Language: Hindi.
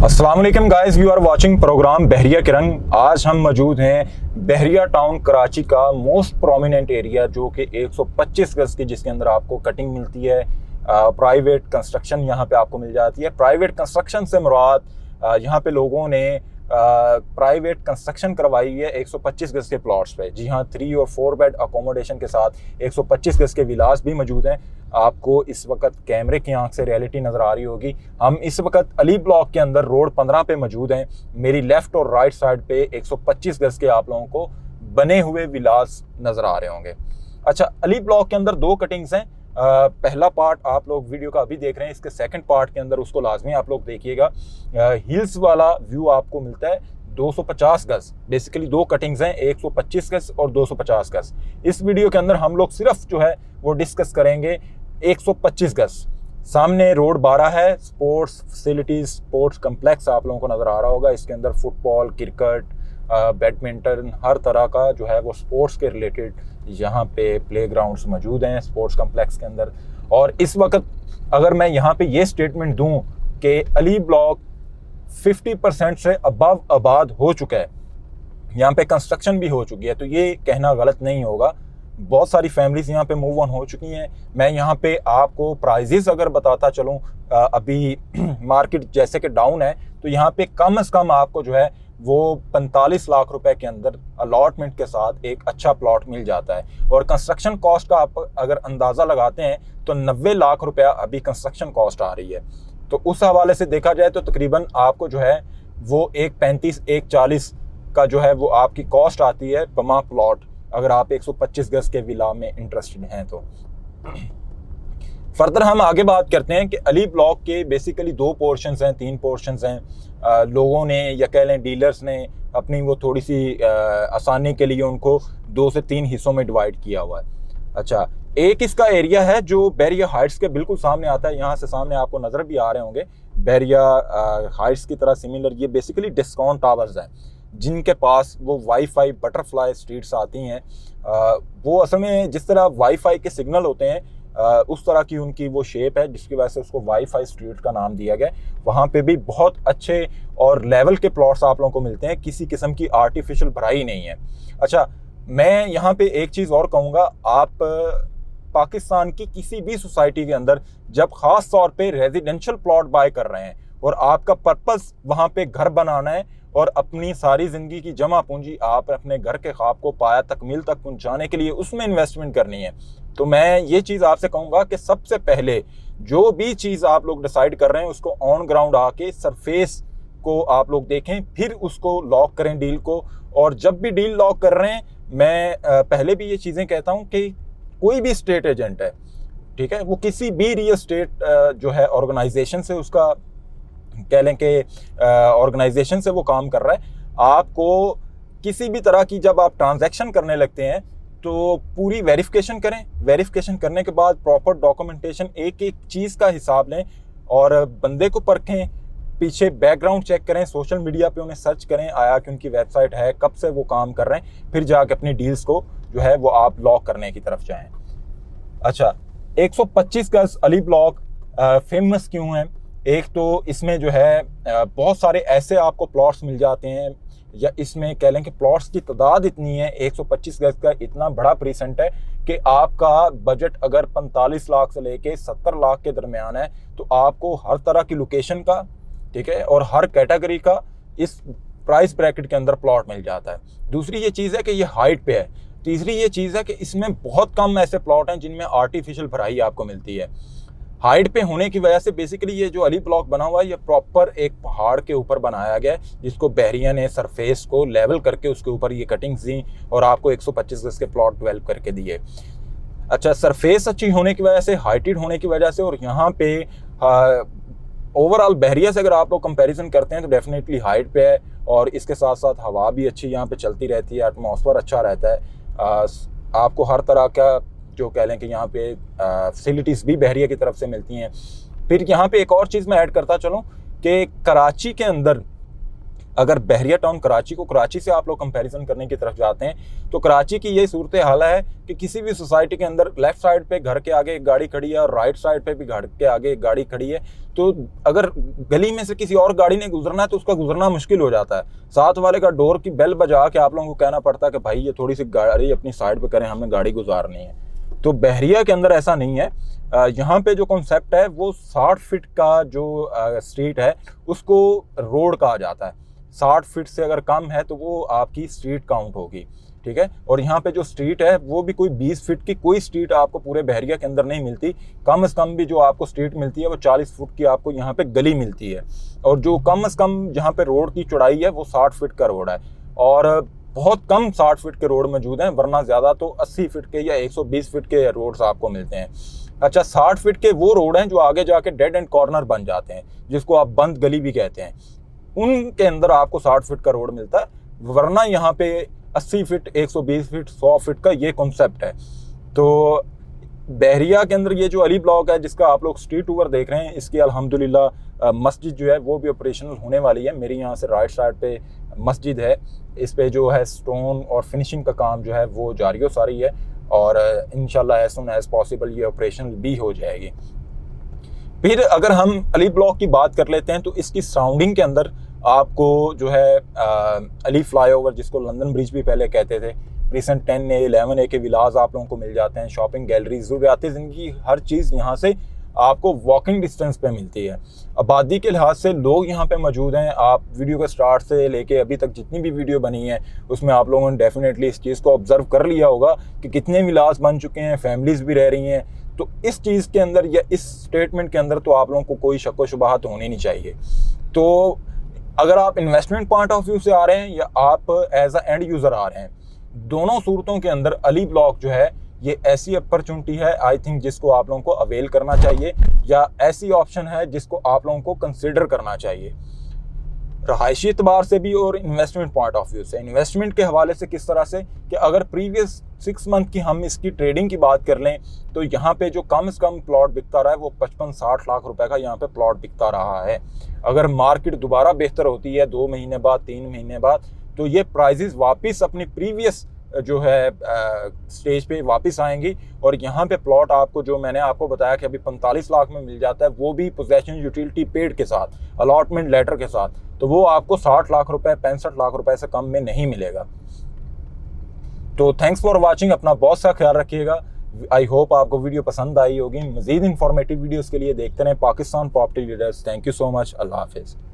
अस्सलाम वालेकुम guys, you are watching program Bahria के रंग। आज हम मौजूद हैं बहरिया टाउन कराची का मोस्ट प्रोमिनेंट एरिया जो कि 125 गज की, जिसके अंदर आपको कटिंग मिलती है, प्राइवेट कंस्ट्रक्शन यहाँ पे आपको मिल जाती है। प्राइवेट कंस्ट्रक्शन से मुराद यहाँ पे लोगों ने प्राइवेट कंस्ट्रक्शन करवाई है 125 गज के प्लॉट्स पे। जी हाँ, 3 और 4 बेड अकोमोडेशन के साथ 125 गज के विलास भी मौजूद हैं। आपको इस वक्त कैमरे की आंख से रियलिटी नज़र आ रही होगी। हम इस वक्त अली ब्लॉक के अंदर रोड 15 पे मौजूद हैं। मेरी लेफ़्ट और राइट साइड पे 125 गज के आप लोगों को बने हुए विलास नज़र आ रहे होंगे। अच्छा, अली ब्लॉक के अंदर 2 कटिंग्स हैं। पहला पार्ट आप लोग वीडियो का अभी देख रहे हैं, इसके सेकंड पार्ट के अंदर उसको लाजमी आप लोग देखिएगा। हिल्स वाला व्यू आपको मिलता है 250 गज। बेसिकली 2 कटिंग्स हैं, 125 गज और 250 गज। इस वीडियो के अंदर हम लोग सिर्फ जो है वो डिस्कस करेंगे 125 गज। सामने रोड 12 है। स्पोर्ट्स फैसिलिटीज, स्पोर्ट्स कम्प्लेक्स आप लोगों को नज़र आ रहा होगा। इसके अंदर फुटबॉल, क्रिकेट, बैडमिंटन, हर तरह का जो है वो स्पोर्ट्स के रिलेटेड यहाँ पे प्लेग्राउंड्स मौजूद हैं स्पोर्ट्स कम्प्लेक्स के अंदर। और इस वक्त अगर मैं यहाँ पे ये स्टेटमेंट दूँ कि अली ब्लॉक 50% से अबव आबाद हो चुका है, यहाँ पे कंस्ट्रक्शन भी हो चुकी है, तो ये कहना गलत नहीं होगा। बहुत सारी फैमिलीज यहाँ पे मूव ऑन हो चुकी हैं। मैं यहाँ पे आपको प्राइजेस अगर बताता चलूँ, अभी मार्केट जैसे कि डाउन है, तो यहाँ पे कम से कम आपको जो है वो 45 लाख रुपए के अंदर अलॉटमेंट के साथ एक अच्छा प्लॉट मिल जाता है। और कंस्ट्रक्शन कॉस्ट का आप अगर अंदाज़ा लगाते हैं तो 90 लाख रुपया अभी कंस्ट्रक्शन कॉस्ट आ रही है। तो उस हवाले से देखा जाए तो तकरीबन आपको जो है वो 135-140 का जो है वो आपकी कॉस्ट आती है बमा प्लॉट, अगर आप 125 गज के विला में इंटरेस्टेड हैं तो। फर्दर हम आगे बात करते हैं कि अली ब्लॉक के बेसिकली 2 पोर्शंस हैं, 3 पोर्शंस हैं। लोगों ने या कह लें डीलर्स ने अपनी वो थोड़ी सी आसानी के लिए उनको 2 से 3 हिस्सों में डिवाइड किया हुआ है। अच्छा, एक इसका एरिया है जो बहरिया हाइट्स के बिल्कुल सामने आता है। यहाँ से सामने आपको नज़र भी आ रहे होंगे बहरिया हाइट्स की तरह सिमिलर। ये बेसिकली डिस्काउंट टावर्स हैं जिनके पास वो वाईफाई बटरफ्लाई स्ट्रीट्स आती हैं। वो असल में जिस तरह वाईफाई के सिग्नल होते हैं उस तरह की उनकी वो शेप है, जिसकी वजह से उसको वाईफाई स्ट्रीट का नाम दिया गया। वहाँ पे भी बहुत अच्छे और लेवल के प्लॉट्स आप लोगों को मिलते हैं, किसी किस्म की आर्टिफिशियल भराई नहीं है। अच्छा, मैं यहाँ पे एक चीज़ और कहूँगा, आप पाकिस्तान की किसी भी सोसाइटी के अंदर जब ख़ास तौर पे रेजिडेंशियल प्लॉट बाय कर रहे हैं और आपका पर्पस वहाँ पे घर बनाना है और अपनी सारी ज़िंदगी की जमा पूंजी आप अपने घर के ख्वाब को पाया तकमील तक पहुँचाने के लिए उसमें इन्वेस्टमेंट करनी है, तो मैं ये चीज़ आपसे कहूँगा कि सबसे पहले जो भी चीज़ आप लोग डिसाइड कर रहे हैं उसको ऑन ग्राउंड आके सरफेस को आप लोग देखें, फिर उसको लॉक करें डील को। और जब भी डील लॉक कर रहे हैं, मैं पहले भी ये चीज़ें कहता हूँ कि कोई भी स्टेट एजेंट है, ठीक है, वो किसी भी रियल स्टेट जो है ऑर्गेनाइजेशन से उसका कह लें कि ऑर्गेनाइजेशन से वो काम कर रहा है, आपको किसी भी तरह की जब आप ट्रांजैक्शन करने लगते हैं तो पूरी वेरिफिकेशन करें। वेरिफिकेशन करने के बाद प्रॉपर डॉक्यूमेंटेशन, एक एक चीज़ का हिसाब लें और बंदे को परखें, पीछे बैकग्राउंड चेक करें, सोशल मीडिया पे उन्हें सर्च करें, आया कि उनकी वेबसाइट है, कब से वो काम कर रहे हैं, फिर जाके अपनी डील्स को जो है वो आप लॉक करने की तरफ जाएँ। अच्छा, 125 गज अली ब्लॉक फेमस क्यों है? एक तो इसमें जो है बहुत सारे ऐसे आपको प्लॉट्स मिल जाते हैं, या इसमें कह लें कि प्लॉट्स की तादाद इतनी है, 125 गज का इतना बड़ा प्रीसेंट है कि आपका बजट अगर 45 लाख से लेके 70 लाख के दरमियान है तो आपको हर तरह की लोकेशन का, ठीक है, और हर कैटेगरी का इस प्राइस ब्रैकेट के अंदर प्लॉट मिल जाता है। दूसरी ये चीज़ है कि ये हाइट पे है। तीसरी ये चीज़ है कि इसमें बहुत कम ऐसे प्लॉट हैं जिनमें आर्टिफिशियल भराई आपको मिलती है। हाइट पे होने की वजह से बेसिकली ये जो अली ब्लॉक बना हुआ है ये प्रॉपर एक पहाड़ के ऊपर बनाया गया है, जिसको बहरिया ने सरफेस को लेवल करके उसके ऊपर ये कटिंग्स दी और आपको 125 गज के प्लॉट डेवलप करके दिए। अच्छा, सरफेस अच्छी होने की वजह से, हाइटेड होने की वजह से, और यहाँ पे ओवरऑल बहरिया से अगर आप लोग कंपैरिजन करते हैं तो डेफिनेटली हाइट पे है, और इसके साथ साथ हवा भी अच्छी यहाँ पे चलती रहती है, एटमॉस्फेयर अच्छा रहता है। आपको हर तरह का जो कह लें कि यहाँ पे फैसिलिटीज़ भी बहरिया की तरफ से मिलती हैं। फिर यहाँ पे एक और चीज़ मैं ऐड करता चलूँ कि कराची के अंदर अगर बहरिया टाउन कराची से आप लोग कंपैरिजन करने की तरफ जाते हैं तो कराची की ये सूरत हाल है कि किसी भी सोसाइटी के अंदर लेफ्ट साइड पे घर के आगे एक गाड़ी खड़ी है और राइट साइड पे भी घर के आगे एक गाड़ी खड़ी है, तो अगर गली में से किसी और गाड़ी ने गुजरना है तो उसका गुजरना मुश्किल हो जाता है। साथ वाले का डोर की बेल बजा के आप लोगों को कहना पड़ता है कि भाई ये थोड़ी सी गाड़ी अपनी साइड पे करें, हमें गाड़ी गुजारनी है। तो बहरिया के अंदर ऐसा नहीं है। यहाँ पे जो कॉन्सेप्ट है वो 60 फीट का जो स्ट्रीट है उसको रोड कहा जाता है। 60 फीट से अगर कम है तो वो आपकी स्ट्रीट काउंट होगी, ठीक है। और यहाँ पे जो स्ट्रीट है वो भी कोई 20 फीट की कोई स्ट्रीट आपको पूरे बहरिया के अंदर नहीं मिलती। कम से कम भी जो आपको स्ट्रीट मिलती है वो 40 फुट की आपको यहाँ पे गली मिलती है। और जो कम से कम जहाँ पे रोड की चौड़ाई है वो 60 फीट का रोड है, और बहुत कम 60 फीट के रोड मौजूद हैं, वरना ज़्यादा तो 80 फीट के या 120 फीट के रोड्स आपको मिलते हैं। अच्छा, 60 फीट के वो रोड हैं जो आगे जाके डेड एंड कॉर्नर बन जाते हैं, जिसको आप बंद गली भी कहते हैं, उनके अंदर आपको 60 फीट का रोड मिलता है। वरना यहाँ पे 80 फीट, 120 फीट, 100 फीट का ये कॉन्सेप्ट है। तो बहरिया के अंदर ये जो अली ब्लॉक है जिसका आप लोग स्ट्रीट टूर देख रहे हैं, इसकी अल्हम्दुलिल्लाह मस्जिद जो है वो भी ऑपरेशनल होने वाली है। मेरी यहाँ से राइट साइड पे मस्जिद है, इस पे जो है स्टोन और फिनिशिंग का काम जो है वो जारी सारी है, और इंशाल्लाह एज सून एज पॉसिबल ये ऑपरेशनल भी हो जाएगी। फिर अगर हम अली ब्लॉक की बात कर लेते हैं तो इसकी सराउंडिंग के अंदर आपको जो है अली फ्लाईओवर, जिसको लंदन ब्रिज भी पहले कहते थे, रिसेंट 10A 11A के विलाज आप लोगों को मिल जाते हैं, शॉपिंग गैलरीज, ज़रूरियात ज़िंदगी हर चीज़ यहाँ से आपको वॉकिंग डिस्टेंस पे मिलती है। आबादी के लिहाज से लोग यहाँ पे मौजूद हैं। आप वीडियो के स्टार्ट से लेके अभी तक जितनी भी वीडियो बनी है उसमें आप लोगों ने डेफिनेटली इस चीज़ को ऑब्जर्व कर लिया होगा कि कितने विलास बन चुके हैं, फैमिलीज़ भी रह रही हैं। तो इस चीज़ के अंदर या इस स्टेटमेंट के अंदर तो आप लोगों को कोई शक व शुबहात होनी नहीं चाहिए। तो अगर आप इन्वेस्टमेंट पॉइंट ऑफ व्यू से आ रहे हैं या आप एज अ एंड यूज़र आ रहे हैं, दोनों सूरतों के अंदर अली ब्लॉक जो है ये ऐसी अपॉर्चुनिटी है आई थिंक जिसको आप लोगों को अवेल करना चाहिए, या ऐसी ऑप्शन है जिसको आप लोगों को कंसिडर करना चाहिए, रहायशी एतबार से भी और इन्वेस्टमेंट पॉइंट ऑफ व्यू से। इन्वेस्टमेंट के हवाले से किस तरह से कि अगर प्रीवियस 6 मंथ की हम इसकी ट्रेडिंग की बात कर लें तो यहाँ पे जो कम से कम प्लॉट बिकता रहा है वो 55-60 लाख रुपए का यहाँ पे प्लॉट बिकता रहा है। अगर मार्केट दोबारा बेहतर होती है 2 महीने बाद, 3 महीने बाद, तो ये प्राइजेस वापस अपनी प्रीवियस जो है स्टेज पे वापस आएंगी, और यहाँ पे प्लॉट आपको जो मैंने आपको बताया कि अभी 45 लाख में मिल जाता है, वो भी पोजेशन यूटिलिटी पेड के साथ, अलॉटमेंट लेटर के साथ, तो वो आपको 60 लाख रुपए, 65 लाख रुपए से कम में नहीं मिलेगा। तो थैंक्स फॉर वाचिंग, अपना बहुत सा ख्याल रखिएगा। आई होप आपको वीडियो पसंद आई होगी। मजीद इंफॉर्मेटिव वीडियोज़ के लिए देखते रहें Pakistan property leaders. Thank you so much. अल्लाह हाफिज़।